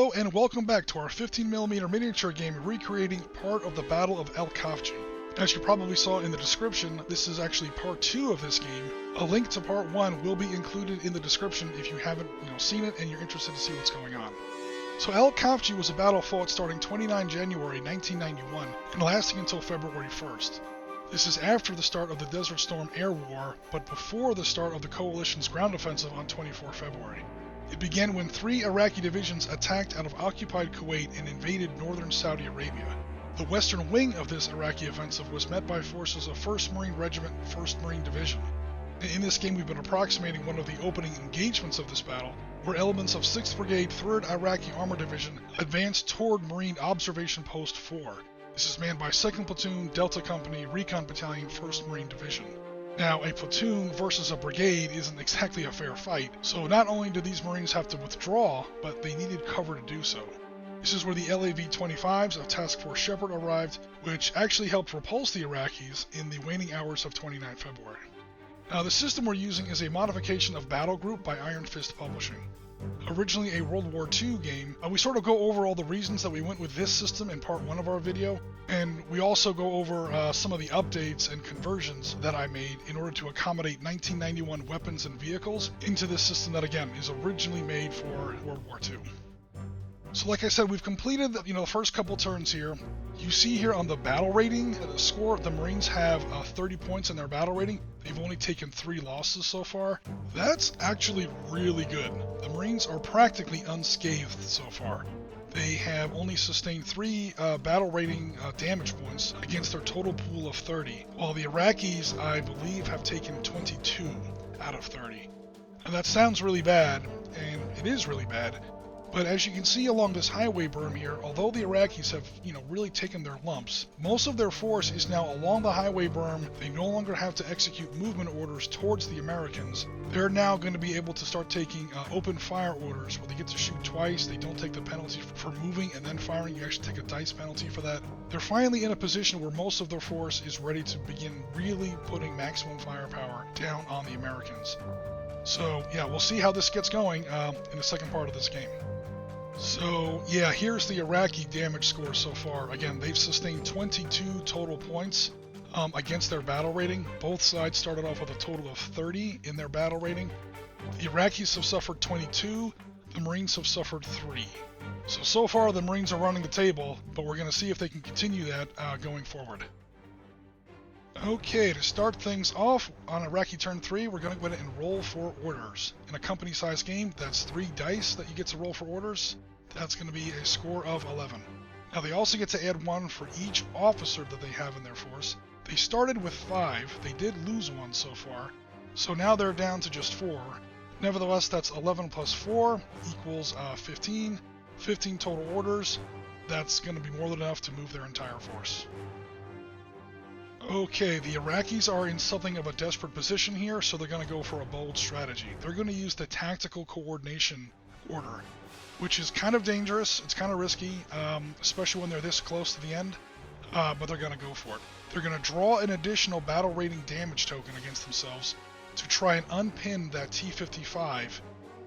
Hello and welcome back to our 15mm miniature game recreating part of the Battle of Al-Khafji. As you probably saw in the description, this is actually part 2 of this game. A link to part 1 will be included in the description if you haven't seen it and you're interested to see what's going on. So Al-Khafji was a battle fought starting 29 January 1991 and lasting until February 1st. This is after the start of the Desert Storm Air War, but before the start of the Coalition's ground offensive on 24 February. It began when 3 Iraqi divisions attacked out of occupied Kuwait and invaded northern Saudi Arabia. The western wing of this Iraqi offensive was met by forces of 1st Marine Regiment, 1st Marine Division. In this game, we've been approximating one of the opening engagements of this battle, where elements of 6th Brigade, 3rd Iraqi Armored Division advanced toward Marine Observation Post 4. This is manned by 2nd Platoon, Delta Company, Recon Battalion, 1st Marine Division. Now, a platoon versus a brigade isn't exactly a fair fight, so not only did these Marines have to withdraw, but they needed cover to do so. This is where the LAV-25s of Task Force Shepard arrived, which actually helped repulse the Iraqis in the waning hours of 29 February. Now, the system we're using is a modification of Battlegroup by Iron Fist Publishing. Originally a World War II game, we sort of go over all the reasons that we went with this system in part 1 of our video, and we also go over some of the updates and conversions that I made in order to accommodate 1991 weapons and vehicles into this system that, again, is originally made for World War II. So like I said, we've completed the first couple turns here. You see here on the battle rating score, the Marines have 30 points in their battle rating. They've only taken 3 losses so far. That's actually really good. The Marines are practically unscathed so far. They have only sustained 3 battle rating damage points against their total pool of 30, while the Iraqis, I believe, have taken 22 out of 30. And that sounds really bad, and it is really bad. But as you can see along this highway berm here, although the Iraqis have, really taken their lumps, most of their force is now along the highway berm. They no longer have to execute movement orders towards the Americans. They're now going to be able to start taking open fire orders where they get to shoot twice. They don't take the penalty for moving and then firing. You actually take a dice penalty for that. They're finally in a position where most of their force is ready to begin really putting maximum firepower down on the Americans. So yeah, we'll see how this gets going in the second part of this game. So yeah, here's the Iraqi damage score so far. Again, they've sustained 22 total points against their battle rating. Both sides started off with a total of 30 in their battle rating. The Iraqis have suffered 22, the Marines have suffered 3. So far the Marines are running the table, but we're going to see if they can continue that going forward. Okay, to start things off on Iraqi turn 3, we're going to go ahead and roll for orders. In a company-sized game, that's 3 dice that you get to roll for orders. That's going to be a score of 11. Now they also get to add 1 for each officer that they have in their force. They started with 5, they did lose 1 so far, so now they're down to just 4. Nevertheless, that's 11 plus 4 equals 15. 15 total orders. That's going to be more than enough to move their entire force. Okay, the Iraqis are in something of a desperate position here, so they're going to go for a bold strategy. They're going to use the tactical coordination order, which is kind of dangerous. It's kind of risky, especially when they're this close to the end, but they're going to go for it. They're going to draw an additional battle rating damage token against themselves to try and unpin that T-55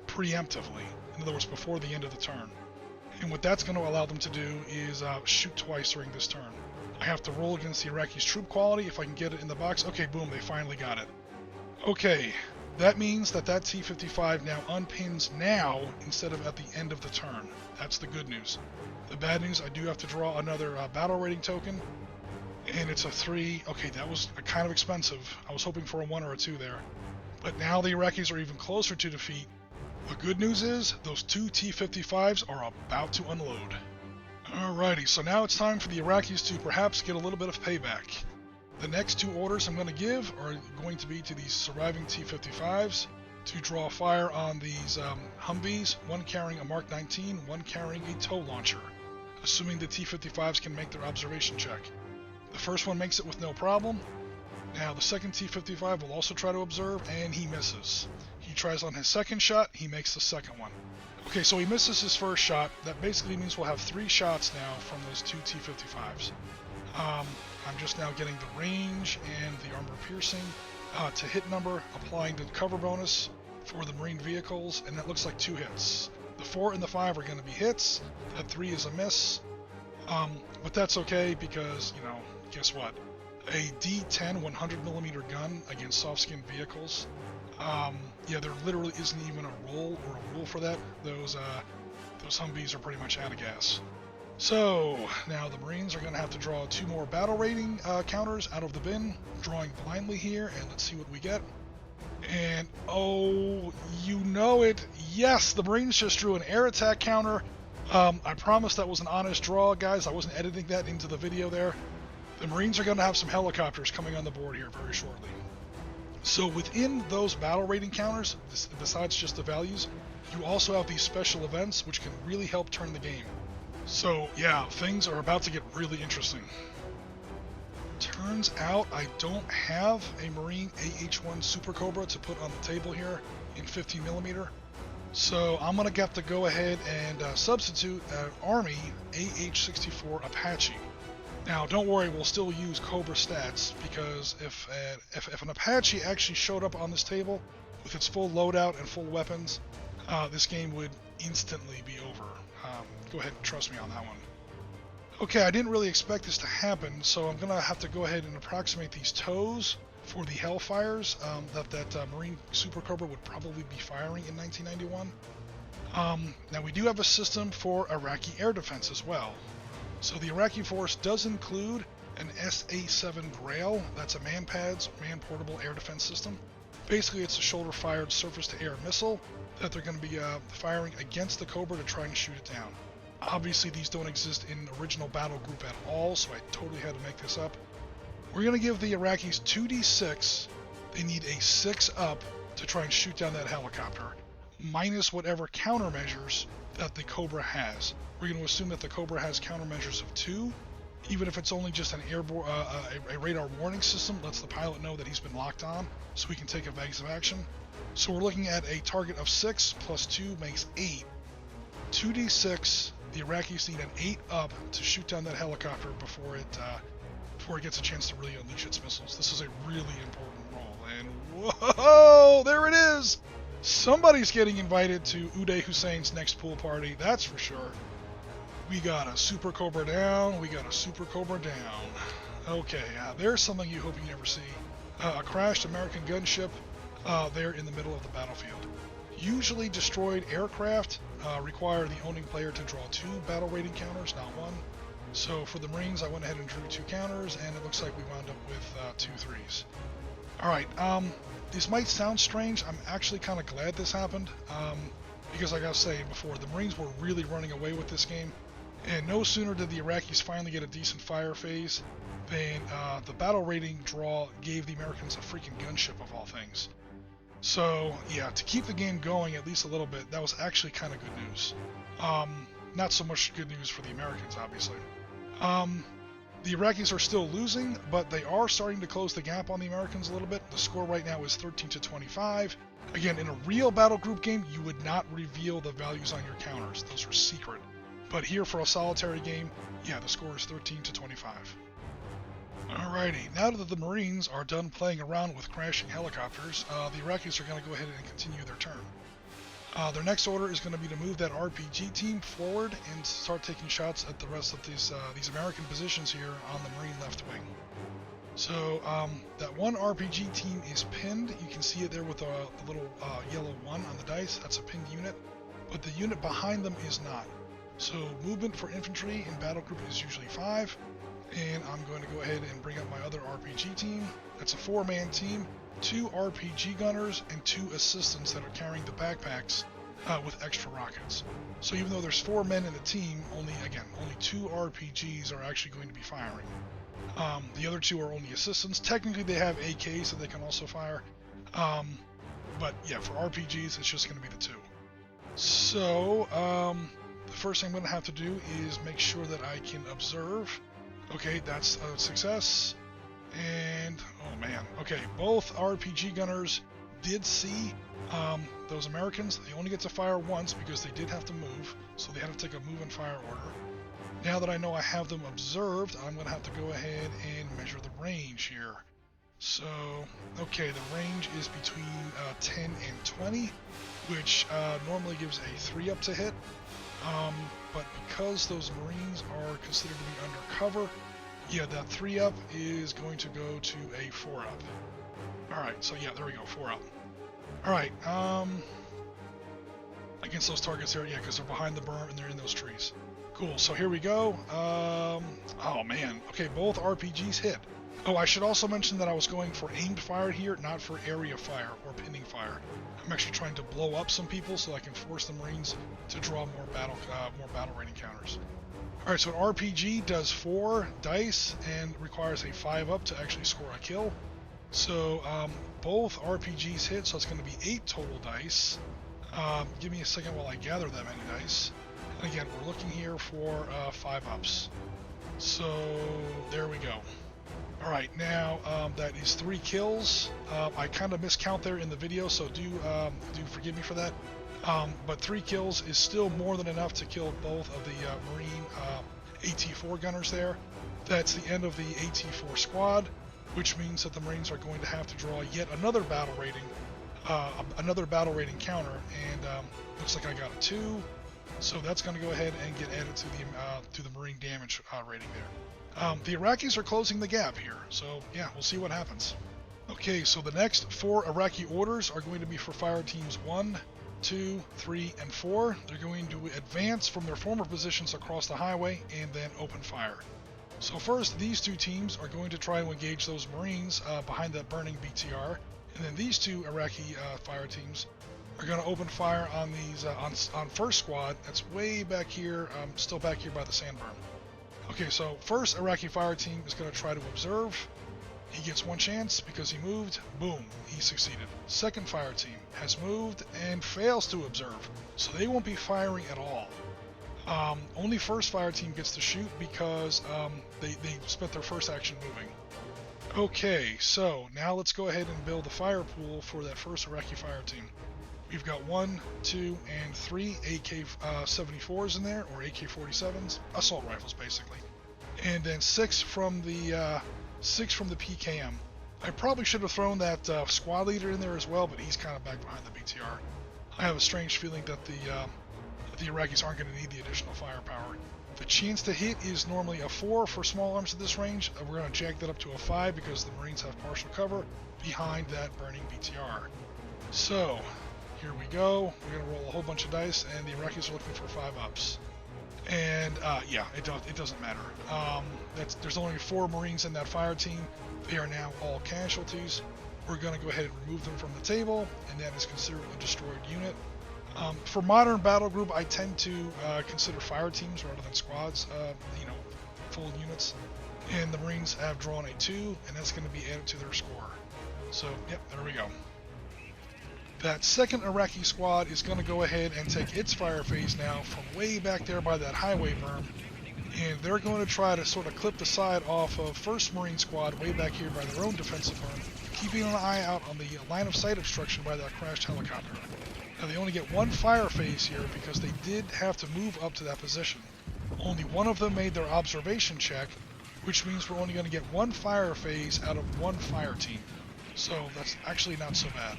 preemptively, in other words, before the end of the turn. And what that's going to allow them to do is shoot twice during this turn. I have to roll against the Iraqis' troop quality. If I can get it in the box, okay, boom, they finally got it. Okay, that means that T-55 now unpins now instead of at the end of the turn. That's the good news. The bad news, I do have to draw another battle rating token, and it's a 3. Okay, that was kind of expensive. I was hoping for a 1 or a 2 there. But now the Iraqis are even closer to defeat. The good news is those 2 T-55s are about to unload. Alrighty, so now it's time for the Iraqis to perhaps get a little bit of payback. The next 2 orders I'm going to give are going to be to these surviving T-55s to draw fire on these Humvees, 1 carrying a Mark 19, 1 carrying a tow launcher, assuming the T-55s can make their observation check. The first one makes it with no problem. Now the second T-55 will also try to observe, and he misses. He tries on his second shot, he makes the second one. Okay, so he misses his first shot. That basically means we'll have 3 shots now from those 2 T-55s. I'm just now getting the range and the armor piercing to hit number, applying the cover bonus for the Marine vehicles, and that looks like 2 hits. The 4 and the 5 are going to be hits. That 3 is a miss. But that's okay because, you know, guess what? A D10 100mm gun against soft-skinned vehicles. Yeah, there literally isn't even a roll or a rule for that. Those Humvees are pretty much out of gas. So now the Marines are going to have to draw 2 more battle rating counters out of the bin, drawing blindly here, and let's see what we get. And oh, you know it, yes, the Marines just drew an air attack counter. I promise that was an honest draw, guys. I wasn't editing that into the video there. The Marines are going to have some helicopters coming on the board here very shortly. So within those battle rating counters, besides just the values, you also have these special events which can really help turn the game. So yeah, things are about to get really interesting. Turns out I don't have a Marine AH-1 Super Cobra to put on the table here in 15mm. So I'm going to have to go ahead and substitute an Army AH-64 Apache. Now don't worry, we'll still use Cobra stats, because if an Apache actually showed up on this table with its full loadout and full weapons, this game would instantly be over. Go ahead and trust me on that one. Okay, I didn't really expect this to happen, so I'm going to have to go ahead and approximate these toes for the Hellfires that Marine Super Cobra would probably be firing in 1991. Now we do have a system for Iraqi air defense as well. So the Iraqi force does include an SA-7 Grail. That's a man-pads, man-portable air defense system. Basically, it's a shoulder-fired surface-to-air missile that they're going to be firing against the Cobra to try and shoot it down. Obviously, these don't exist in original Battlegroup at all, so I totally had to make this up. We're going to give the Iraqis 2d6. They need a 6 up to try and shoot down that helicopter, minus whatever countermeasures that the Cobra has. We're going to assume that the Cobra has countermeasures of 2, even if it's only just an airborne, a radar warning system lets the pilot know that he's been locked on, so we can take evasive action. So we're looking at a target of 6 plus 2 makes 8. 2d6. The Iraqis need an 8 up to shoot down that helicopter before it gets a chance to really unleash its missiles. This is a really important roll, and whoa, there it is! Somebody's getting invited to Uday Hussein's next pool party, that's for sure. We got a Super Cobra down, we got a Super Cobra down. Okay, there's something you hope you never see. A crashed American gunship there in the middle of the battlefield. Usually destroyed aircraft require the owning player to draw 2 battle rating counters, not 1. So for the Marines, I went ahead and drew 2 counters, and it looks like we wound up with 2 3s. Alright, this might sound strange. I'm actually kind of glad this happened, because like I was saying before, the Marines were really running away with this game, and no sooner did the Iraqis finally get a decent fire phase than the battle rating draw gave the Americans a freaking gunship of all things. So yeah, to keep the game going at least a little bit, that was actually kind of good news. Not so much good news for the Americans, obviously. The Iraqis are still losing, but they are starting to close the gap on the Americans a little bit. The score right now is 13-25. Again, in a real battle group game, you would not reveal the values on your counters. Those are secret. But here for a solitary game, yeah, the score is 13-25. Alrighty, now that the Marines are done playing around with crashing helicopters, the Iraqis are going to go ahead and continue their turn. Their next order is going to be to move that RPG team forward and start taking shots at the rest of these American positions here on the Marine left wing. So that one RPG team is pinned. You can see it there with the little yellow 1 on the dice. That's a pinned unit, but the unit behind them is not. So movement for infantry in Battlegroup is usually 5. And I'm going to go ahead and bring up my other RPG team. That's a 4-man team, 2 RPG gunners, and 2 assistants that are carrying the backpacks with extra rockets. So even though there's 4 men in the team, only 2 RPGs are actually going to be firing. The other 2 are only assistants. Technically they have AKs that they can also fire. But yeah, for RPGs it's just going to be the 2. So the first thing I'm going to have to do is make sure that I can observe. Okay, that's a success, and oh man, okay, both RPG gunners did see those Americans. They only get to fire once because they did have to move, so they had to take a move and fire order. Now that I know I have them observed, I'm going to have to go ahead and measure the range here. So, okay, the range is between 10 and 20, which normally gives a 3-up to hit. But because those Marines are considered to be undercover, yeah, that 3-up is going to go to a 4-up. Alright, so yeah, there we go, 4-up. Alright, against those targets there, yeah, because they're behind the berm and they're in those trees. Cool, so here we go. Oh man, okay, both RPGs hit. Oh, I should also mention that I was going for aimed fire here, not for area fire or pinning fire. I'm actually trying to blow up some people so I can force the Marines to draw more battle rate encounters. All right, so an RPG does 4 dice and requires a 5-up to actually score a kill. So both RPGs hit, so it's going to be 8 total dice. Give me a second while I gather that many dice. And again, we're looking here for 5-ups. So there we go. All right, now that is 3 kills. I kind of miscount there in the video, so do forgive me for that. But 3 kills is still more than enough to kill both of the Marine AT-4 gunners there. That's the end of the AT-4 squad, which means that the Marines are going to have to draw yet another battle rating counter, and looks like I got a 2. So that's going to go ahead and get added to the Marine damage rating there. The Iraqis are closing the gap here, so yeah, we'll see what happens. Okay, so the next 4 Iraqi orders are going to be for fire teams 1, 2, 3, and 4. They're going to advance from their former positions across the highway and then open fire. So first, these 2 teams are going to try to engage those Marines behind that burning BTR, and then these 2 Iraqi fire teams are going to open fire on these on first squad that's way back here, still back here by the sand berm. Okay, so first Iraqi fire team is going to try to observe. He gets 1 chance because he moved. Boom, he succeeded. Second fire team has moved and fails to observe, so they won't be firing at all. Only first fire team gets to shoot because they spent their first action moving. Okay, so now let's go ahead and build the fire pool for that first Iraqi fire team. We've got 1, 2, and 3 AK-74s in there, or AK-47s, assault rifles basically, and then 6 from the PKM. I probably should have thrown that squad leader in there as well, but he's kind of back behind the BTR. I have a strange feeling that the Iraqis aren't going to need the additional firepower. The chance to hit is normally a 4 for small arms at this range. We're going to jack that up to a 5 because the Marines have partial cover behind that burning BTR. So here we go. We're going to roll a whole bunch of dice, and the Iraqis are looking for 5-ups. And yeah, it doesn't matter. There's only 4 Marines in that fire team. They are now all casualties. We're going to go ahead and remove them from the table, and that is considered a destroyed unit. For modern battle group, I tend to consider fire teams rather than squads, full units. And the Marines have drawn a 2, and that's going to be added to their score. So, yep, there we go. That second Iraqi squad is going to go ahead and take its fire phase now from way back there by that highway berm, and they're going to try to sort of clip the side off of 1st Marine squad way back here by their own defensive berm, keeping an eye out on the line of sight obstruction by that crashed helicopter. Now they only get 1 fire phase here because they did have to move up to that position. Only 1 of them made their observation check, which means we're only going to get 1 fire phase out of 1 fire team. So that's actually not so bad.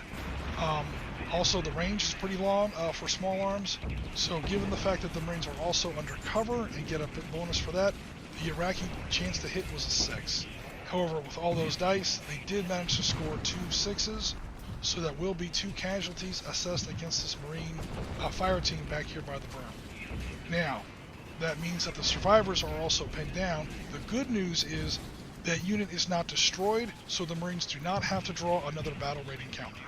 Also, the range is pretty long for small arms, so given the fact that the Marines are also undercover and get a bit bonus for that, the Iraqi chance to hit was a 6. However, with all those dice, they did manage to score 2 6s, so that will be 2 casualties assessed against this Marine fire team back here by the berm. Now, that means that the survivors are also pinned down. The good news is that unit is not destroyed, so the Marines do not have to draw another battle rating counter.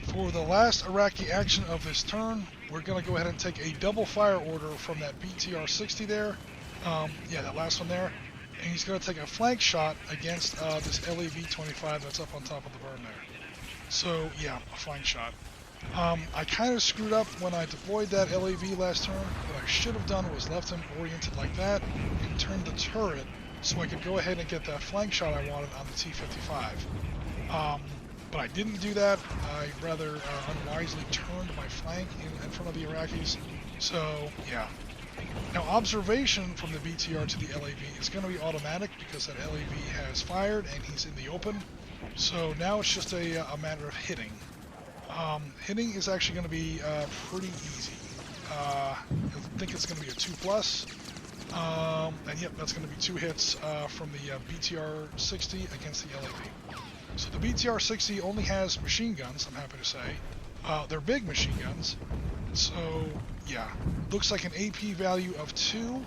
For the last Iraqi action of this turn, we're going to go ahead and take a double fire order from that BTR-60 there. Yeah, that last one there. And he's going to take a flank shot against this LAV-25 that's up on top of the berm there. So, yeah, a flank shot. I kind of screwed up when I deployed that LAV last turn. What I should have done was left him oriented like that and turned the turret so I could go ahead and get that flank shot I wanted on the T-55. But I didn't do that. I rather unwisely turned my flank in front of the Iraqis. So, yeah. Now, observation from the BTR to the LAV is going to be automatic because that LAV has fired and he's in the open. So now it's just a matter of hitting. Hitting is actually going to be pretty easy. I think it's going to be a 2+. And yep, that's going to be 2 hits from the BTR-60 against the LAV. So the BTR-60 only has machine guns, I'm happy to say. They're big machine guns. So yeah, looks like an AP value of 2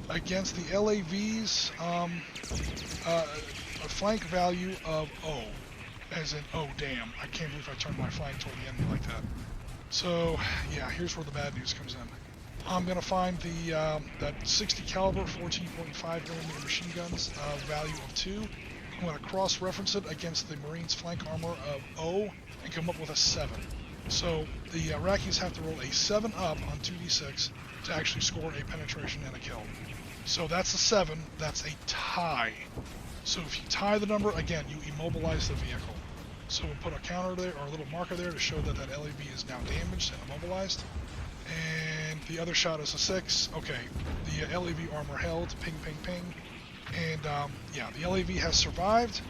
against the LAV's a flank value of O. As in, oh damn, I can't believe I turned my flank toward the enemy like that. So yeah, here's where the bad news comes in. I'm gonna find the that 60 caliber 14.5 millimeter machine guns value of 2. I'm gonna cross-reference it against the Marines' flank armor of O and come up with a 7. So the Iraqis have to roll a 7 up on 2d6 to actually score a penetration and a kill. So that's a 7. That's a tie. So if you tie the number, again, you immobilize the vehicle. So we'll put a counter there, or a little marker there to show that that LAV is now damaged and immobilized. And the other shot is a 6. Okay, the LAV armor held. Ping, ping, ping. And yeah, the LAV has survived,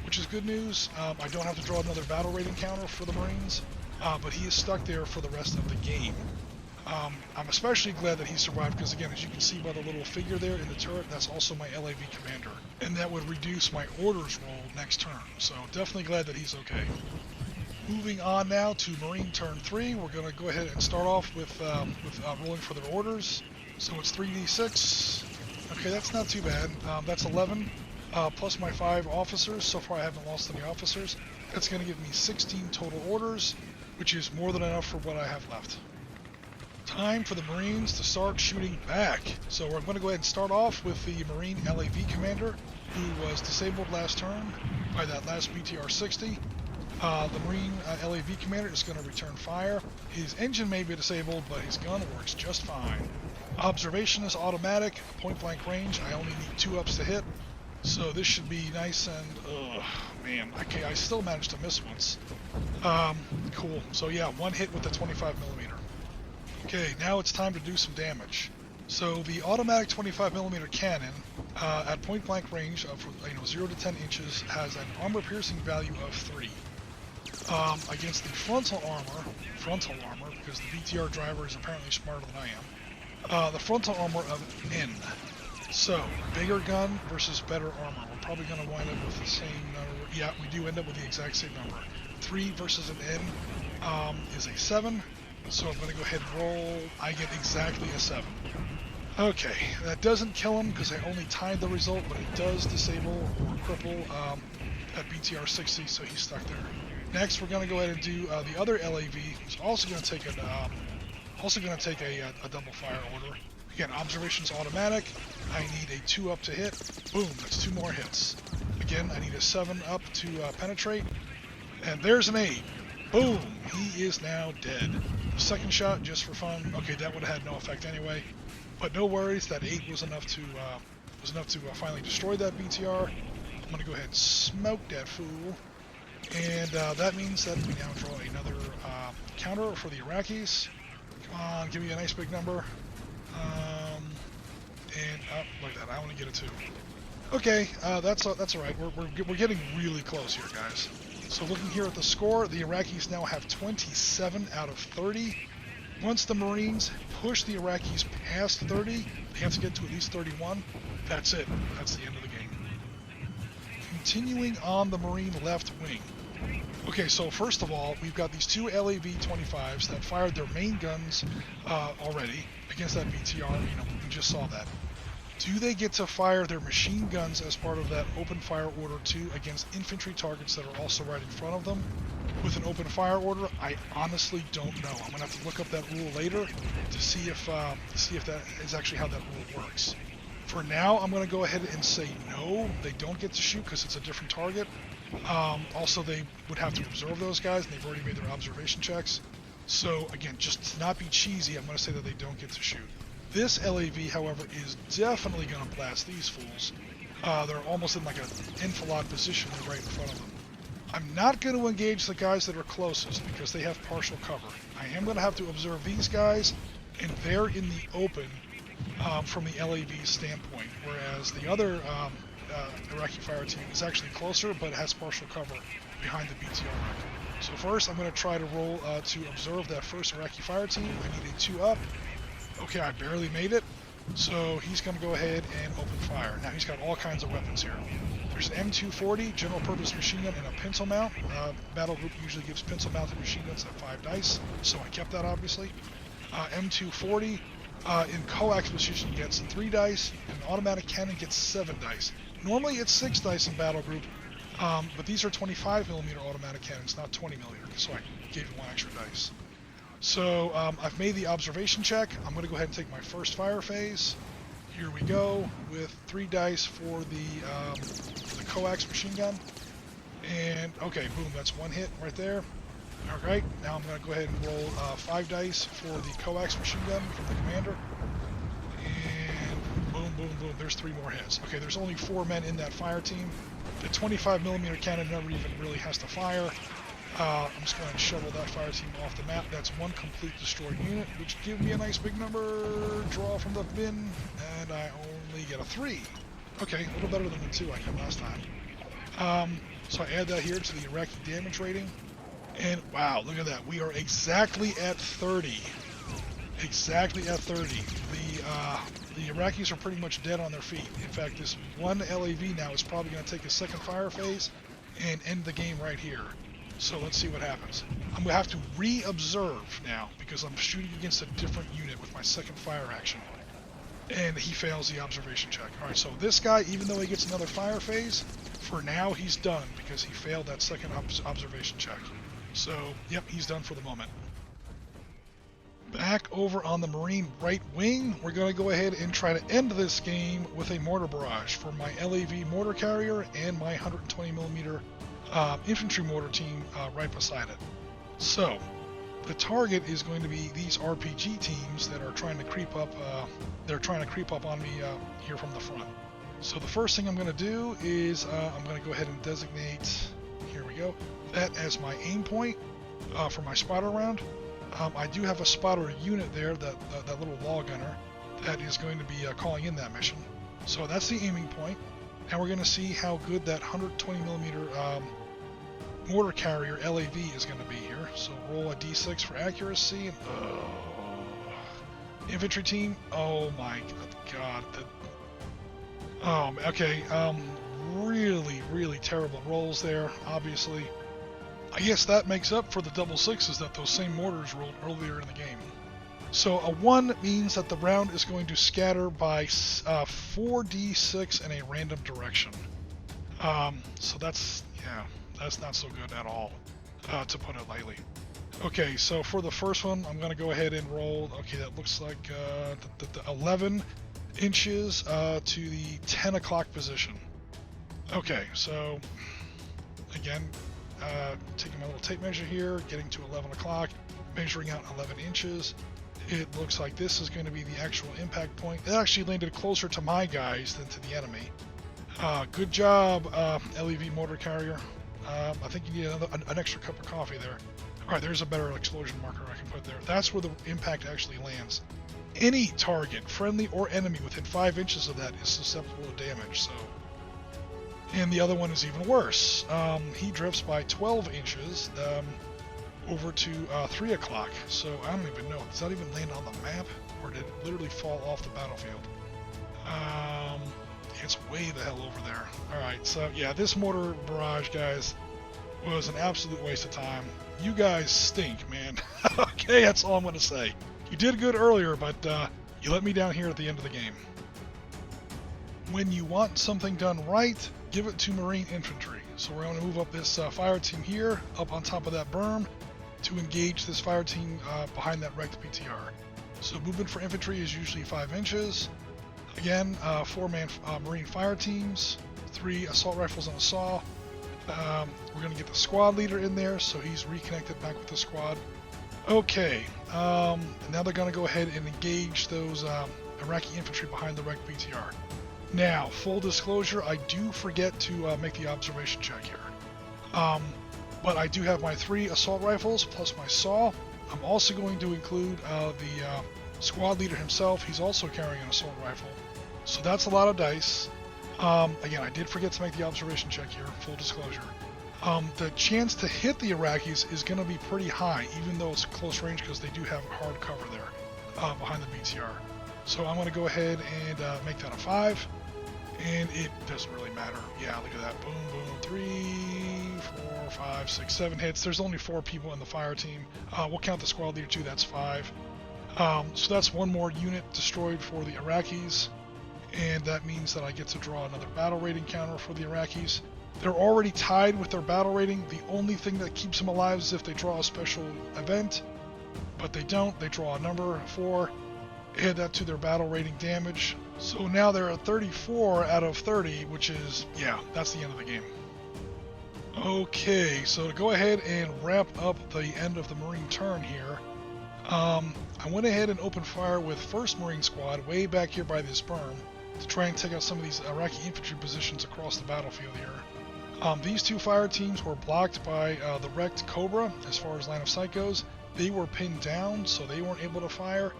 which is good news. I don't have to draw another battle rating counter for the Marines, but he is stuck there for the rest of the game. I'm especially glad that he survived because, again, as you can see by the little figure there in the turret, that's also my LAV commander. And that would reduce my orders roll next turn. So definitely glad that he's okay. Moving on now to Marine turn 3, we're going to go ahead and start off with rolling for their orders. So it's 3d6. Okay, that's not too bad. That's 11, plus my 5 officers. So far I haven't lost any officers. That's going to give me 16 total orders, which is more than enough for what I have left. Time for the Marines to start shooting back. So we're going to go ahead and start off with the Marine LAV commander, who was disabled last turn by that last BTR-60. The Marine LAV commander is going to return fire. His engine may be disabled, but his gun works just fine. Observation is automatic, point blank range. I only need 2 ups to hit. So this should be nice and, man, okay, I still managed to miss once. Cool. So yeah, 1 hit with the 25 millimeter. Okay, now it's time to do some damage. So the automatic 25mm cannon at point blank range of 0 to 10 inches has an armor piercing value of 3. Against the frontal armor, because the BTR driver is apparently smarter than I am, the frontal armor of N. So, bigger gun versus better armor. We're probably going to wind up with the same number. Yeah, we do end up with the exact same number. 3 versus an N is a 7. So I'm going to go ahead and roll. I get exactly a 7. Okay, that doesn't kill him because I only tied the result, but it does disable or cripple that BTR-60, so he's stuck there. Next, we're going to go ahead and do the other LAV, who's also going to take a double fire order. Again, observation's automatic. I need a 2 up to hit. Boom, that's 2 more hits. Again, I need a 7 up to penetrate. And there's an 8. Boom, he is now dead. The second shot, just for fun. Okay, that would have had no effect anyway. But no worries, that 8 was enough to finally destroy that BTR. I'm going to go ahead and smoke that fool. And that means that we now draw another counter for the Iraqis. Come on, give me a nice big number. And look at that, I only get a 2. Okay, that's alright. We're getting really close here, guys. So looking here at the score, the Iraqis now have 27 out of 30. Once the Marines push the Iraqis past 30, they have to get to at least 31. That's it. That's the end of the game. Continuing on the Marine left wing. Okay, so first of all, we've got these 2 LAV-25s that fired their main guns already against that BTR. We just saw that. Do they get to fire their machine guns as part of that open fire order 2 against infantry targets that are also right in front of them with an open fire order? I honestly don't know. I'm gonna have to look up that rule later to see if that is actually how that rule works. For now, I'm gonna go ahead and say no, they don't get to shoot because it's a different target. Also, they would have to observe those guys, and they've already made their observation checks. So again, just to not be cheesy, I'm gonna say that they don't get to shoot. This LAV, however, is definitely going to blast these fools. They're almost in like an enfilade position right in front of them. I'm not going to engage the guys that are closest because they have partial cover. I am going to have to observe these guys, and they're in the open from the LAV standpoint, whereas the other Iraqi fire team is actually closer, but it has partial cover behind the BTR wreck. So first, I'm going to try to roll to observe that first Iraqi fire team. I need a 2 up. Okay, I barely made it. So he's going to go ahead and open fire. Now he's got all kinds of weapons here. There's an M240 general purpose machine gun and a pencil mount. Battlegroup usually gives pencil mounted machine guns at 5 dice, so I kept that obviously. M240 in coax position gets 3 dice, and an automatic cannon gets 7 dice. Normally it's 6 dice in Battlegroup, but these are 25mm automatic cannons, not 20mm, so I gave it 1 extra dice. So I've made the observation check. I'm going to go ahead and take my first fire phase. Here we go with 3 dice for the coax machine gun. And okay, boom, that's 1 hit right there. Alright, now I'm going to go ahead and roll 5 dice for the coax machine gun from the commander. And boom, boom, boom, there's 3 more hits. Okay, there's only 4 men in that fire team. The 25mm cannon never even really has to fire. I'm just going to shovel that fire team off the map. That's 1 complete destroyed unit, which gives me a nice big number. Draw from the bin, and I only get a 3. Okay, a little better than the 2 I got last time. So I add that here to the Iraqi damage rating. And wow, look at that. We are exactly at 30. Exactly at 30. The Iraqis are pretty much dead on their feet. In fact, this 1 LAV now is probably going to take a second fire phase and end the game right here. So let's see what happens. I'm going to have to re-observe now because I'm shooting against a different unit with my second fire action. And he fails the observation check. Alright, so this guy, even though he gets another fire phase, for now he's done because he failed that second observation check. So, yep, he's done for the moment. Back over on the Marine right wing, we're going to go ahead and try to end this game with a mortar barrage for my LAV mortar carrier and my 120mm infantry mortar team right beside it. So, the target is going to be these RPG teams that are trying to creep up. They're trying to creep up on me here from the front. So the first thing I'm going to do is I'm going to go ahead and designate. Here we go. That as my aim point for my spotter round. I do have a spotter unit there, that little wall gunner, that is going to be calling in that mission. So that's the aiming point. And we're going to see how good that 120mm mortar carrier LAV is going to be here. So roll a d6 for accuracy. Infantry team. Oh my god. Okay. Really terrible rolls there, obviously. I guess that makes up for the double 6s that those same mortars rolled earlier in the game. So a 1 means that the round is going to scatter by 4d6 in a random direction. So that's not so good at all, to put it lightly. Okay, so for the first one, I'm going to go ahead and roll. Okay, that looks like the 11 inches to the 10 o'clock position. Okay, so again, taking my little tape measure here, getting to 11 o'clock, measuring out 11 inches. It looks like this is going to be the actual impact point. It actually landed closer to my guys than to the enemy. Good job, LEV mortar carrier. I think you need an extra cup of coffee there. Alright, there's a better explosion marker I can put there. That's where the impact actually lands. Any target, friendly or enemy, within 5 inches of that is susceptible to damage, so... And the other one is even worse. He drifts by 12 inches over to 3 o'clock, so I don't even know. Does that even land on the map, or did it literally fall off the battlefield? It's way the hell over there. Alright, so yeah, this mortar barrage, guys, was an absolute waste of time. You guys stink, man. Okay, that's all I'm going to say. You did good earlier, but you let me down here at the end of the game. When you want something done right, give it to Marine Infantry. So we're going to move up this fire team here, up on top of that berm, to engage this fire team behind that wrecked BTR. So movement for infantry is usually 5 inches. Again, 4-man Marine fire teams, 3 assault rifles and a saw. We're going to get the squad leader in there, so he's reconnected back with the squad. Okay, and now they're going to go ahead and engage those Iraqi infantry behind the wrecked BTR. Now, full disclosure, I do forget to make the observation check here. But I do have my 3 assault rifles plus my saw. I'm also going to include the squad leader himself. He's also carrying an assault rifle. So that's a lot of dice. Again, I did forget to make the observation check here, full disclosure. The chance to hit the Iraqis is going to be pretty high, even though it's close range, because they do have hard cover there behind the BTR. So I'm going to go ahead and make that a 5, and it doesn't really matter. Yeah, look at that. Boom, boom, 3, 4, 5, 6, 7 hits. There's only 4 people in the fire team. We'll count the squad leader too, that's 5. So that's 1 more unit destroyed for the Iraqis, and that means that I get to draw another battle rating counter for the Iraqis. They're already tied with their battle rating. The only thing that keeps them alive is if they draw a special event, but they don't. They draw a number 4, add that to their battle rating damage. So now they're at 34 out of 30, which is, yeah, that's the end of the game. Okay, so to go ahead and wrap up the end of the Marine turn here, I went ahead and opened fire with 1st Marine Squad way back here by this berm to try and take out some of these Iraqi infantry positions across the battlefield here. These 2 fire teams were blocked by the wrecked Cobra as far as line of sight goes. They were pinned down, so they weren't able to fire.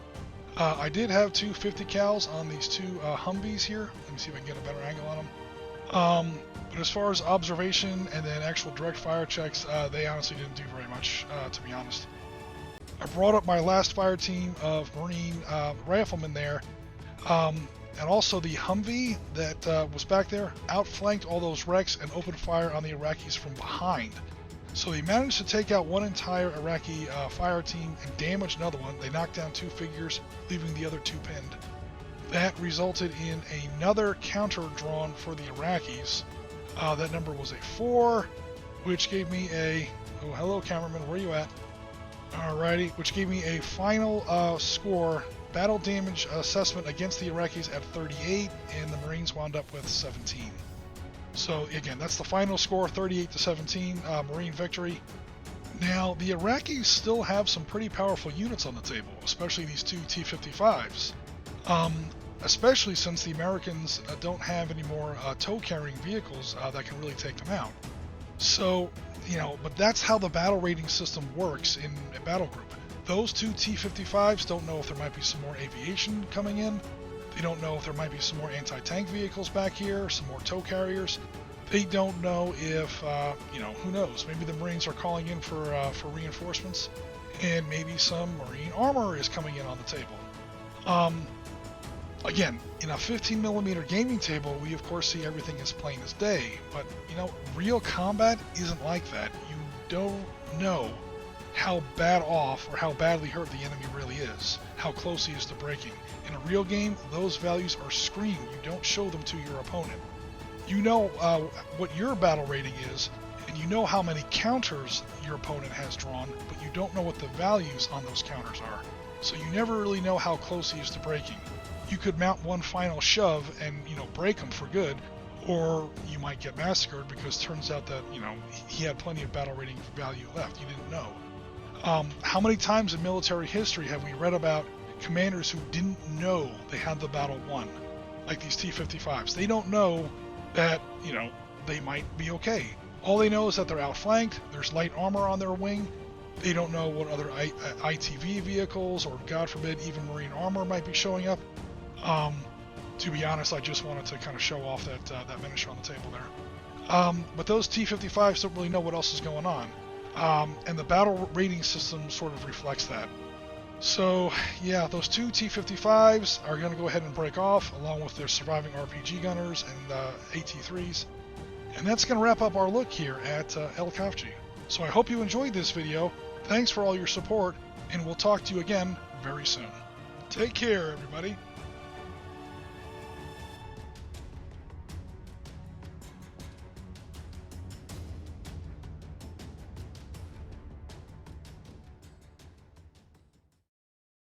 I did have 2 50 cals on these 2 Humvees here. Let me see if I can get a better angle on them. But as far as observation and then actual direct fire checks, they honestly didn't do very much, to be honest. I brought up my last fire team of Marine riflemen there. And also the Humvee that was back there outflanked all those wrecks and opened fire on the Iraqis from behind. So they managed to take out 1 entire Iraqi fire team and damage another one. They knocked down 2 figures, leaving the other 2 pinned. That resulted in another counter drawn for the Iraqis. That number was a 4, which gave me a, oh hello cameraman, where are you at? Alrighty, which gave me a final score, battle damage assessment against the Iraqis at 38, and the Marines wound up with 17. So again, that's the final score, 38 to 17, Marine victory. Now, the Iraqis still have some pretty powerful units on the table, especially these 2 T-55s. Especially since the Americans don't have any more tow-carrying vehicles that can really take them out. So, you know, but that's how the battle rating system works in a Battlegroup. Those 2 T-55s don't know if there might be some more aviation coming in. They don't know if there might be some more anti-tank vehicles back here, some more tow carriers. They don't know if, you know, who knows? Maybe the Marines are calling in for reinforcements, and maybe some Marine armor is coming in on the table. Again, in a 15mm gaming table, we of course see everything as plain as day, but you know, real combat isn't like that. You don't know how bad off or how badly hurt the enemy really is, how close he is to breaking. In a real game, those values are screened. You don't show them to your opponent. You know what your battle rating is, and you know how many counters your opponent has drawn, but you don't know what the values on those counters are. So you never really know how close he is to breaking. You could mount one final shove and, you know, break him for good, or you might get massacred because it turns out that, you know, he had plenty of battle rating value left. You didn't know. How many times in military history have we read about commanders who didn't know they had the battle won? Like these T-55s. They don't know that, you know, they might be okay. All they know is that they're outflanked, there's light armor on their wing. They don't know what other ITV vehicles or, God forbid, even Marine armor might be showing up. To be honest, I just wanted to kind of show off that miniature on the table there. But those T-55s don't really know what else is going on. And the battle rating system sort of reflects that. So, yeah, those 2 T-55s are going to go ahead and break off, along with their surviving RPG gunners and AT-3s. And that's going to wrap up our look here at Al-Khafji. So I hope you enjoyed this video. Thanks for all your support, and we'll talk to you again very soon. Take care, everybody.